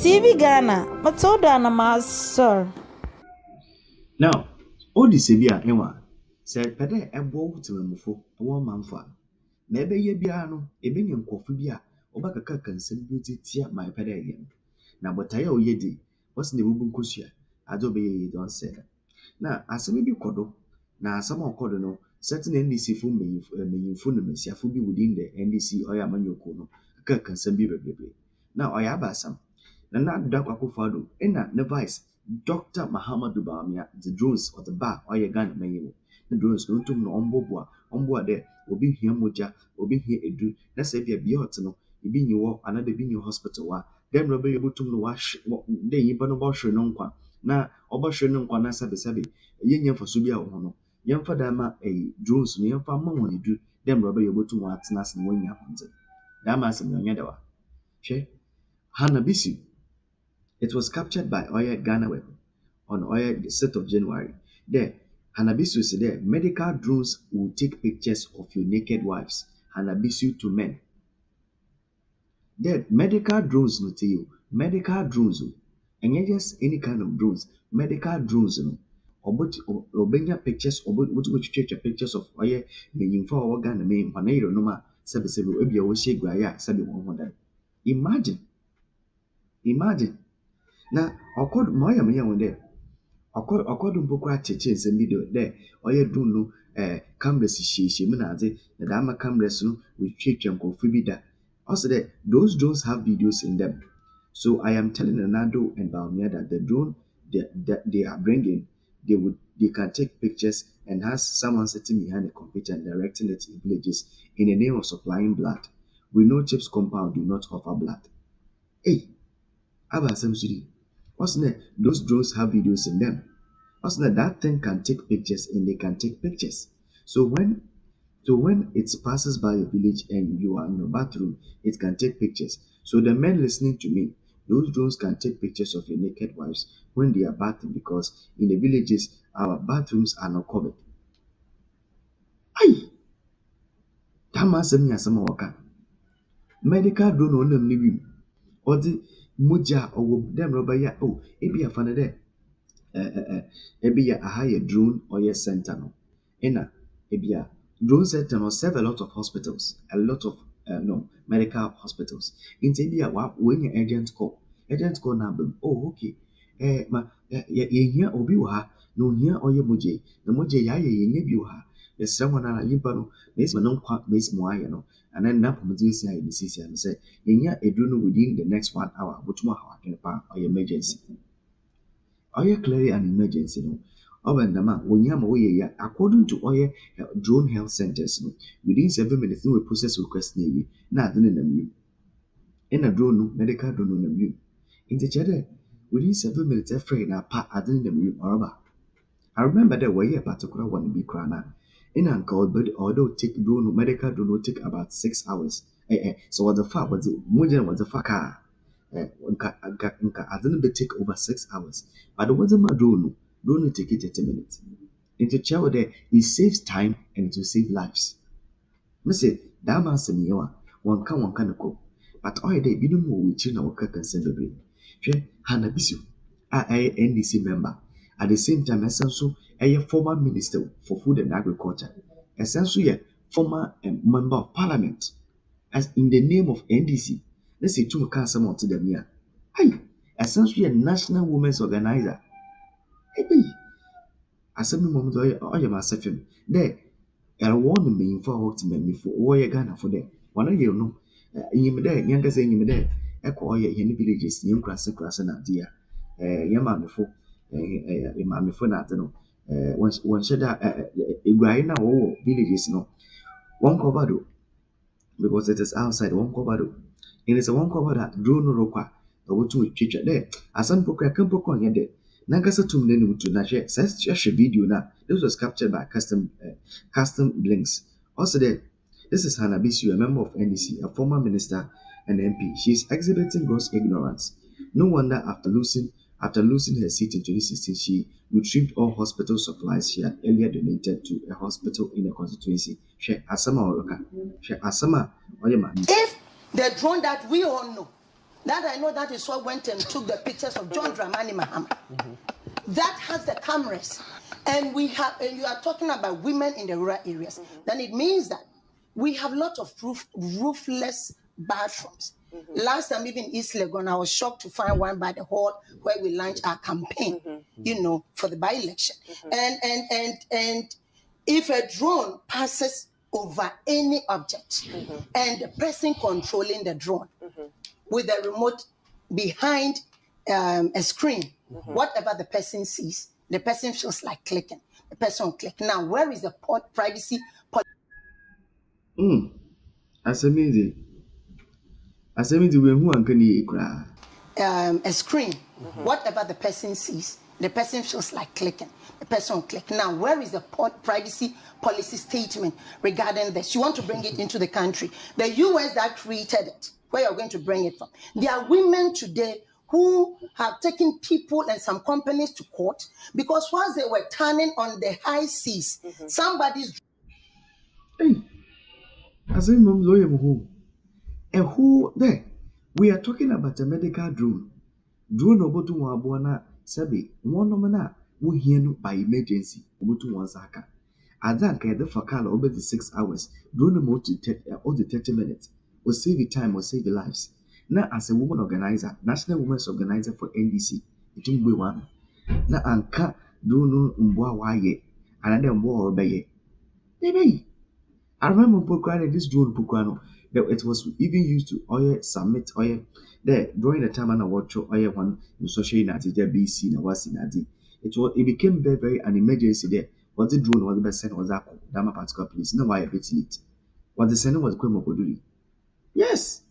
TV Ghana, Matilda and Master. Now, all this Sebia Ewa said, Pede a bow to Mufo, a 1 month. Maybe ye biano, a binion coffee, or back a cock and send beauty tear my pede again. Now, but I owe ye what's the Wubun Kusia? I don't be don't say that. Now, as a maybe Kodo, now some of Kodono, certain NDC full may fundamentals have be within the NDC or Yamanyokono, a cock and send be. Now, I have some. Nana Dako Fado, Ena Nevice, Dr. Muhammadu Bawumia, the drones or the bar or your gun may. The drones don't to no on there, will be here moja, will be here a do, let's say be a biotino, you be you walk another be in your hospital, then will be able to wash then you burn about Shrenonqua. Now, about Shrenonqua Sabi, a yen for Subia or no. Young for Dama a drones, near for more you do, then will be able to watch Nas and when you happen. Damas and Yadawa. She Hanabisu. It was captured by Oya Ghana Web on Oya the 6th of January. There, Hanabisu said there, medical drones will take pictures of your naked wives. Hanabisu to men. There, medical drones no tell you. Medical drones, and not just any kind of drones. Medical drones, no. Obenya pictures, what pictures of Oya meaning for our Ghana name. Panero Noma, Sabi Ebia Oshie Guaya, Sabi 100. Imagine. Now, according to my one there, according to Pokra Churches and video there, or you do no cameras, she menazi, the Dama cameras no with church and coffee that. Also, that those drones have videos in them. So, I am telling Nando and Bawumia that the drone that they are bringing, they can take pictures and has someone sitting behind a computer and directing it in villages in the name of supplying blood. We know Chips compound do not offer blood. Hey, Abba Samsudi. Wasn't it? Those drones have videos in them. Wasn't it? That thing can take pictures and they can take pictures. So when it passes by your village and you are in your bathroom, it can take pictures. So the men listening to me, those drones can take pictures of your naked wives when they are bathing because in the villages our bathrooms are not covered. Aye, that man said me as some worker. Medical drone on them living or the Muja or them rubber ya ebi a fan there. Ebi a higher drone or yes sentinel. Ena ebi a drone sentinel serve a lot of hospitals, a lot of medical hospitals. In ebi a when your agent call now, oh okay. Ye here obi wa no here or ye muje. The muje ya ye bi wa. The someone na yimpa no mes manon kwa mes mo aye no. And then now from this year in the season and say, "Yenya a drone within the next 1 hour, which more how can pa or emergency." Are you clearly an emergency? No, over the man when you are according to all drone health centers, no, within 7 minutes, no process request navy. Nothing in them. In a drone, no medical drone on them. In the cheddar, within 7 minutes, afraid now part I didn't them or I remember there were a particular one be crana. In uncle, but although take drone medical drone will take about 6 hours. So what the fuck was it? Mujan was the fucker. I didn't be take over 6 hours. But it wasn't my drone will take it 30 minutes. Into chair there, it saves time and it will save lives. I say that man say me one can go. But all day we don't know which in our can send the brain. Hanabisu, I NDC member. At the same time, essentially, a former minister for food and agriculture, essentially a former member of parliament, as in the name of NDC. Let's say two cancer to them here. Hey, essentially a national women's organizer. Hey, as a moment, or you must have him there. I want me for what me for all your Ghana for them. One of you know, you there, younger saying you there, echo all your villages, young grass and idea. Yama before. Mammy for that, no. One said that a grind now villages, no. One cover do because it is outside one cover do. It is a one cover that drone roka, the way to teacher there. As some poker can poke on your day. Nankasa to Menu to Nash says just a video now. This was captured by custom links. Also, there, this is Hanabisu, a member of NDC, a former minister and MP. She is exhibiting gross ignorance. No wonder after losing her seat in 2016, she retrieved all hospital supplies she had earlier donated to a hospital in a constituency. If the drone that we all know That I know that is what went and took the pictures of John Dramani Mahama. That has the cameras. And you are talking about women in the rural areas. Then it means that we have a lot of roofless bathrooms. Last time, even in East Legon, I was shocked to find one by the hall where we launched our campaign, for the by-election. And if a drone passes over any object and the person controlling the drone with a remote behind a screen, whatever the person sees, the person feels like clicking. The person will click. Now, where is the privacy? Asemidi we who ankani ekra. A screen, whatever the person sees, the person feels like clicking. The person will click. Now, where is the privacy policy statement regarding this? You want to bring it into the country. The US that created it, where you're going to bring it from. There are women today who have taken people and some companies to court because once they were turning on the high seas, somebody's... Hey, Asemim lawyer who? And who there? We are talking about a medical drone. Drone obotu wabona sabi one nomana we hear by emergency obotu wansaka. Adanka the fakala over the 6 hours. Drone mo to all the 30 minutes. Will save the time or save the lives. Now as a woman organizer, National Women's Organizer for NDC, it will be one. Now anka drone mbwa waye another mbwa obeye. Maybe I remember Pokrano, this drone Pokrano, that it was even used to oil submit oil there during the time and I watch oil one in social unity there BC and was in it became very, very an emergency there. What the drone was the best sent was that Dama particular place. No why a bit late. What the sender was Kwemo Koduri. Yes.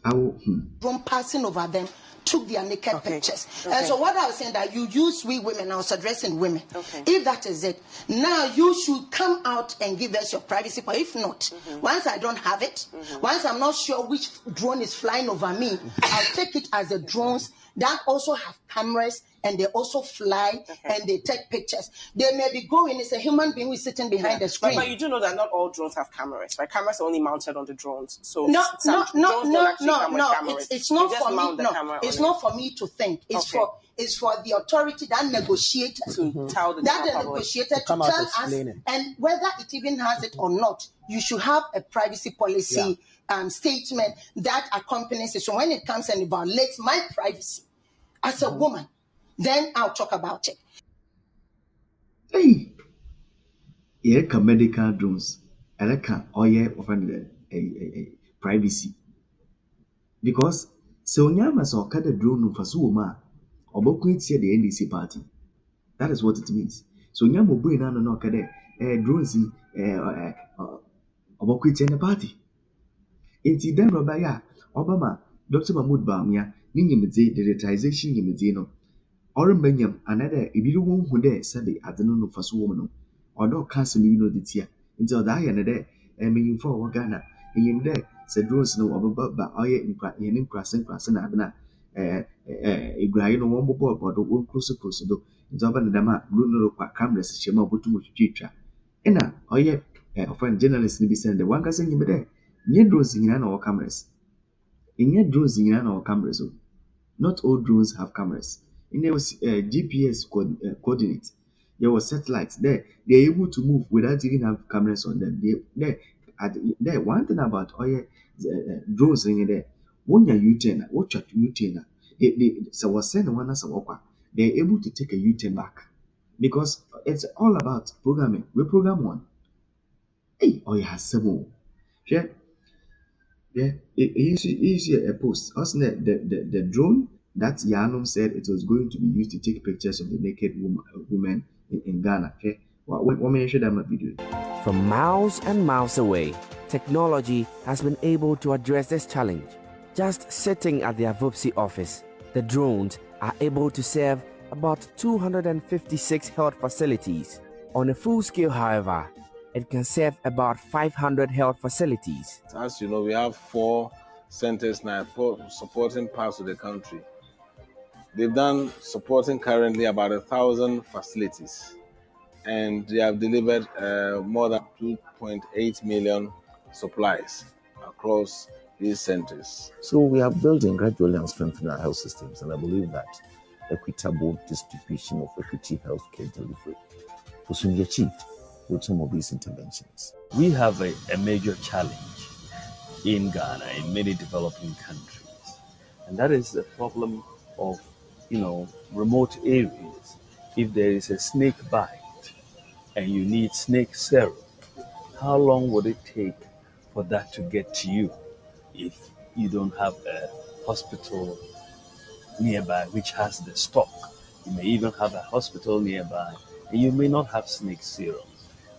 I will Drone passing over them took their naked pictures. And so what I was saying that you use we women, I was addressing women. If that is it, now you should come out and give us your privacy. But if not, once I don't have it, once I'm not sure which drone is flying over me, I'll take it as the drones that also have cameras and they also fly and they take pictures. They may be going, it's a human being who is sitting behind the screen. But you do know that not all drones have cameras, right? Cameras are only mounted on the drones. So no, it's not for me. No, it's not for me to think. It's for the authority that negotiated to tell the negotiated to tell us, and whether it even has it or not, you should have a privacy policy statement that accompanies it. So when it comes and it violates my privacy as a woman, then I'll talk about it. Hey, here come medical drones. And I can offend privacy. Because so nyama so kada drone for so ma oboku tie the NDC party. That is what it means. So nyama boy na no kada drones oboku tie the party. Enti dem roba ya Obama Dr. Mahmoud Bawumia ni nyimdze the digitization nyimdze no Orembanyam another if you won't who there said the Adeno for so woman or dog castle you know the tia until the iron there and meaning for Ghana and him there said drones no about but I in crossing abena Ibrahim one board but the one closer do it's over the dama Bruno cameras shema but too much teacher and a friend journalist be sent the one can sing him there near drones in our cameras in your drones in our cameras not all drones have cameras. And there was GPS coordinates. There were satellites there. They're able to move without even have cameras on them. There. One thing about drones in there. When you're U-turn, watch at U-turn. So was sending one as a walker. They're able to take a U-turn back because it's all about programming. We program one. Hey, some. Yeah. Here's a post. Also, the drone. That Yanum said it was going to be used to take pictures of the naked women in Ghana. Okay, what may I show them a video? From miles and miles away, technology has been able to address this challenge. Just sitting at the Avopsi office, the drones are able to serve about 256 health facilities. On a full scale, however, it can serve about 500 health facilities. As you know, we have 4 centers now supporting parts of the country. They've done supporting currently about 1,000 facilities, and they have delivered more than 2.8 million supplies across these centers? So we are building gradually and strengthening our health systems, and I believe that equitable distribution of equity healthcare delivery will soon be achieved with some of these interventions. We have a major challenge in Ghana, in many developing countries, and that is the problem of, remote areas. If there is a snake bite and you need snake serum, how long would it take for that to get to you if you don't have a hospital nearby which has the stock? You may even have a hospital nearby and you may not have snake serum.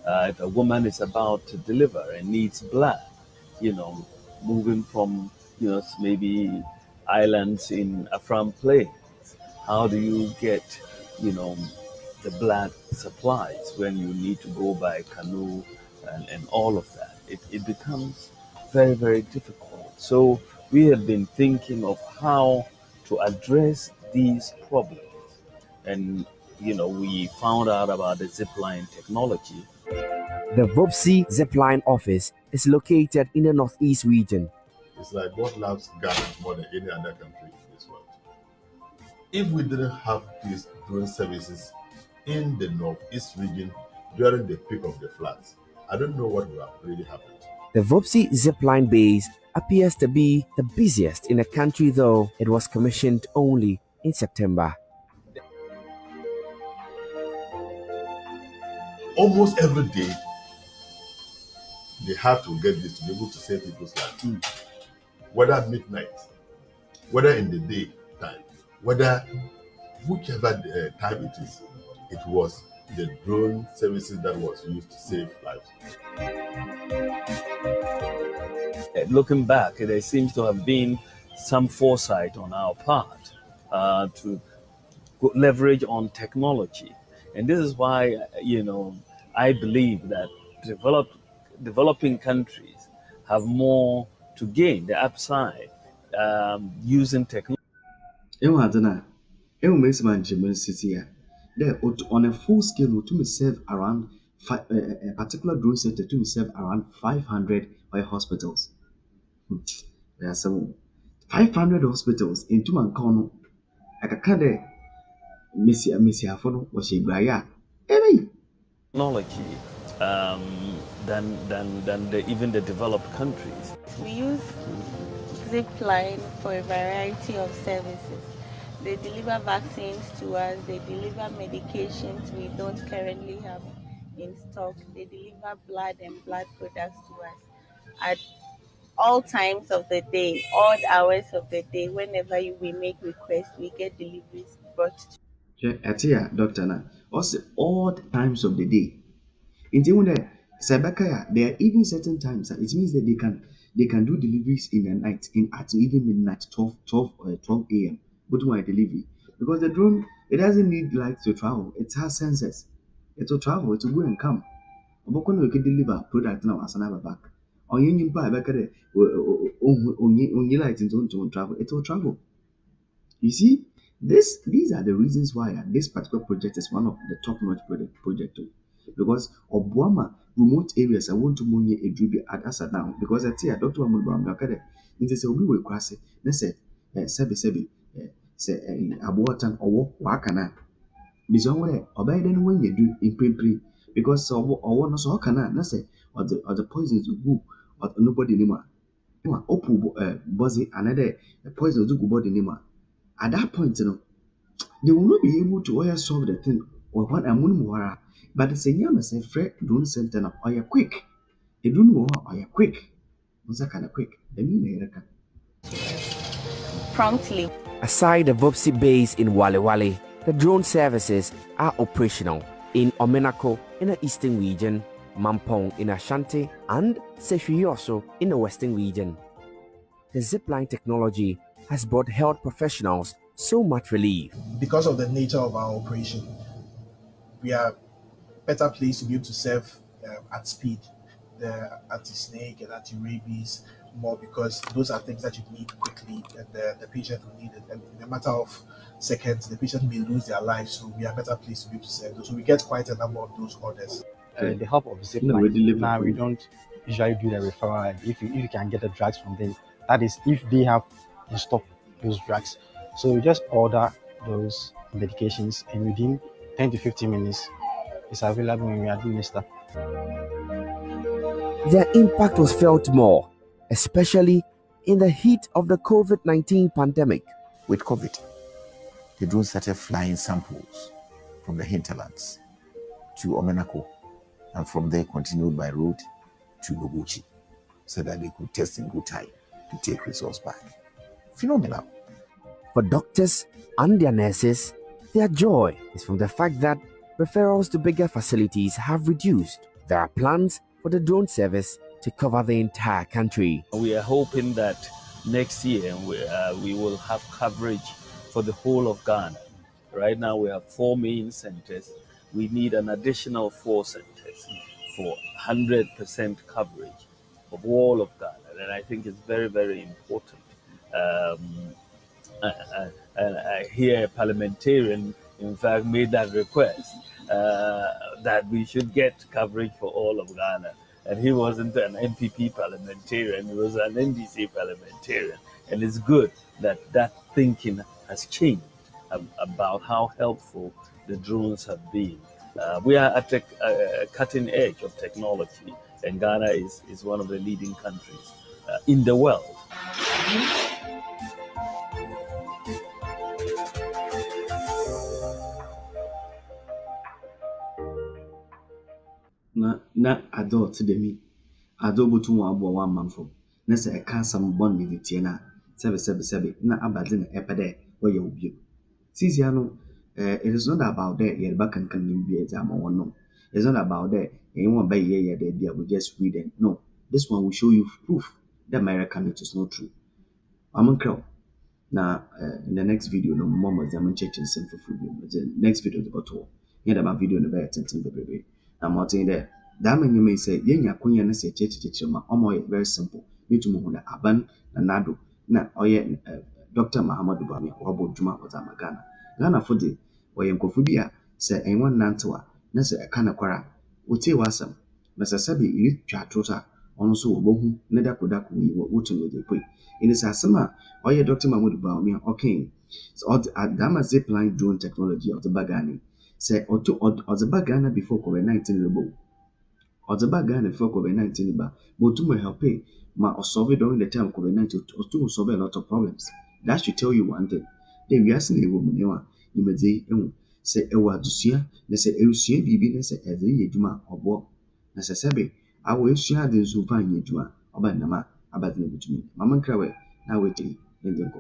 If a woman is about to deliver and needs blood, moving from, maybe islands in Afram Plains, how do you get, the blood supplies when you need to go by canoe and all of that? It becomes very, very difficult. So we have been thinking of how to address these problems. And, we found out about the zipline technology. The VOPSI Zipline office is located in the Northeast region. It's like God loves Ghana more than any other country in this world. If we didn't have these drone services in the Northeast region during the peak of the floods, I don't know what would have really happened. The VOPSI Zipline base appears to be the busiest in the country, though it was commissioned only in September. Almost every day, they had to get this to be able to save people's lives. Whether midnight, whether in the daytime, whether whichever time it is, it was the drone services that was used to save lives. Looking back, there seems to have been some foresight on our part to leverage on technology. And this is why, I believe that developing countries have more to gain, the upside, using technology. On a full scale, to serve around a particular drone center to serve around 500 hospitals. There are some 500 hospitals in Tumankono. I can't Missy Afono was a braya. Technology than even the developed countries. We use Zipline for a variety of services. They deliver vaccines to us, they deliver medications we don't currently have in stock, they deliver blood and blood products to us at all times of the day, odd hours of the day. Whenever we make requests, we get deliveries brought to. Doctor, na also odd times of the day. In the there are even certain times that it means that they can do deliveries in the night, at even midnight, 12 a.m. But why delivery? Because the drone, it doesn't need light to travel. It has sensors. It will travel. It will go and come. We can deliver product now as another back. On your back, only light into travel. It will travel. You see, these are the reasons why this particular project is one of the top-notch project. Because Bawumia remote areas, I want to money a dribble at us now. Because I tell Dr. Bawumia, in this we will cross it. They said, Sebi. Say abortan or wakana. Bizonwe obey then when you do in pre because or one so kana na say or the poisons go or nobody anymore. Opu buzzy another poison to go body anymore. At that point, they will not be able to solve the thing or what a moon more. But the same say Fred don't send them or you quick. They don't know or you quick. What's that kind of quick? The mean Promptly. Aside the VOPSI base in Wale, the drone services are operational in Omenako in the eastern region, Mampong in Ashanti, and Sefioso in the western region. The zipline technology has brought health professionals so much relief. Because of the nature of our operation, we are better placed to be able to serve at speed the anti-snake and anti-rabies more, because those are things that you need quickly and the patient will need it. And in a matter of seconds, the patient may lose their life, so we are better placed to be able to serve those. So we get quite a number of those orders. The help of zipline, now we don't usually do the referral. If you can get the drugs from That is, if they have in stock those drugs. So you just order those medications, and within 10 to 15 minutes, it's available when we administer. Their impact was felt more, especially in the heat of the COVID-19 pandemic. With COVID, the drone started flying samples from the hinterlands to Omenako, and from there continued by road to Noguchi, so that they could test in good time to take results back. Phenomenal. For doctors and their nurses, their joy is from the fact that referrals to bigger facilities have reduced. There are plans for the drone service to cover the entire country. We are hoping that next year we will have coverage for the whole of Ghana. Right now we have 4 main centers. We need an additional 4 centers for 100% coverage of all of Ghana, and I think it's very, very important. I hear a parliamentarian, in fact, made that request that we should get coverage for all of Ghana. And he wasn't an MPP parliamentarian, he was an NDC parliamentarian. And it's good that that thinking has changed about how helpful the drones have been. We are at a cutting edge of technology, and Ghana is one of the leading countries in the world. na adult demi adult to one man from na say a cancer born with the na sebe na abadze na epede where you be sisia no it is not about that ye back can be exam or no. It's not about that you won't buy ye there be we just read it. No, this one will show you proof that American it is not true. I'm crow. Now in the next video no more was I'm checking some for food. The next video about all. Yeah, about video no better ten baby. I'm not saying that. That man you may say, Yenya Kunya na say church ma omo very simple. Need to move na aban na nado na oye Dr. Muhammadu Bawumia wabo djuma wata magana. Ghana for the oye nkofu bi a say enwan nantewa na say eka na kwara wotie wasam na say sabe iri twa trota ono so wobohu na dakodako yi wotu no de poi. In is asema oye Dr. Muhammadu Bawumia okay. So adama zipline drone technology of the bagani say or the bagana before COVID-19 rebo. Or the bagana before COVID-19 ba but to help ma or solve during the time COVID-19 to solve a lot of problems. That should tell you one thing. Then we are seeing a woman you may say a word to see, they say, you see, be say, as a yejuma or walk. As I said, I will share the Zuvan yejuma, or by Nama, about the Mamma Crawe, now waiting in the